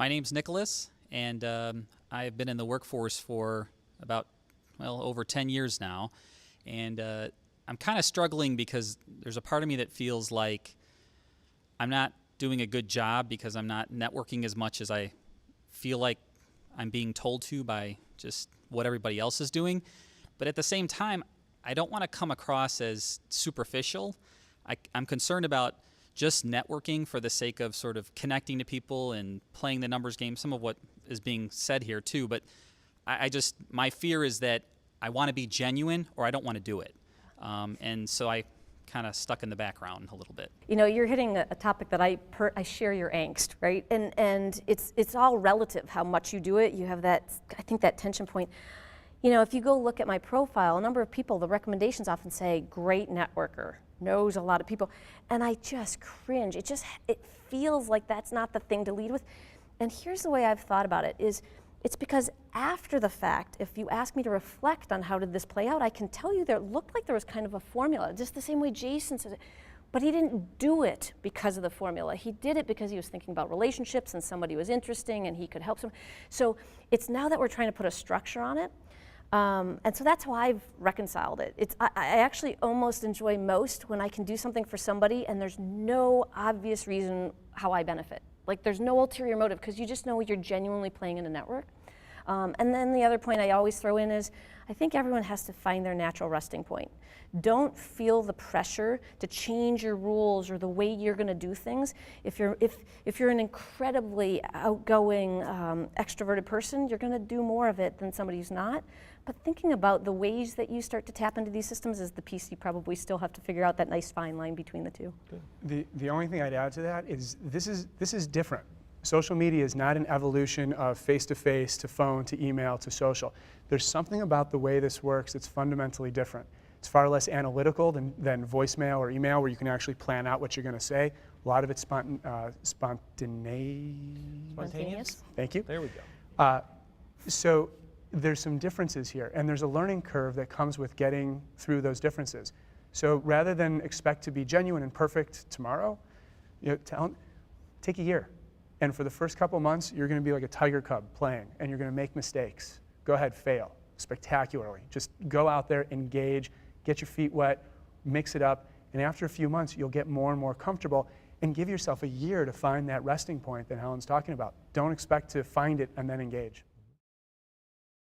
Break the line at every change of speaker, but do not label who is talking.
My name's Nicholas, and I've been in the workforce for about, over 10 years now. And I'm kind of struggling because there's a part of me that feels like I'm not doing a good job because I'm not networking as much as I feel like I'm being told to by just what everybody else is doing. But at the same time, I don't want to come across as superficial. I'm concerned about just networking for the sake of sort of connecting to people and playing the numbers game, some of what is being said here too. But my fear is that I want to be genuine or I don't want to do it. And so I kind of stuck in the background a little bit.
You know, you're hitting a topic that I share your angst, right? And it's all relative how much you do it. You have that, I think, that tension point. You know, if you go look at my profile, a number of people, the recommendations often say great networker, knows a lot of people, and I just cringe. It feels like that's not the thing to lead with. And here's the way I've thought about it is, it's because after the fact, if you ask me to reflect on how did this play out, I can tell you it looked like there was kind of a formula, just the same way Jason said it. But he didn't do it because of the formula. He did it because he was thinking about relationships and somebody was interesting and he could help some. So it's now that we're trying to put a structure on it. And so that's how I've reconciled it. I actually almost enjoy most when I can do something for somebody and there's no obvious reason how I benefit. Like there's no ulterior motive because you just know you're genuinely playing in a network. And then the other point I always throw in is I think everyone has to find their natural resting point. Don't feel the pressure to change your rules or the way you're going to do things. If you're an incredibly outgoing, extroverted person, you're going to do more of it than somebody who's not. But thinking about the ways that you start to tap into these systems is the piece you probably still have to figure out, that nice fine line between the two.
The only thing I'd add to that is this is different. Social media is not an evolution of face-to-face to phone to email to social. There's something about the way this works that's fundamentally different. It's far less analytical than voicemail or email where you can actually plan out what you're going to say. A lot of it's
Spontaneous.
Thank you.
There we go.
So there's some differences here, and there's a learning curve that comes with getting through those differences. So rather than expect to be genuine and perfect tomorrow, take a year. And for the first couple months, you're going to be like a tiger cub playing, and you're going to make mistakes. Go ahead, fail spectacularly. Just go out there, engage, get your feet wet, mix it up, and after a few months, you'll get more and more comfortable, and give yourself a year to find that resting point that Helen's talking about. Don't expect to find it and then engage.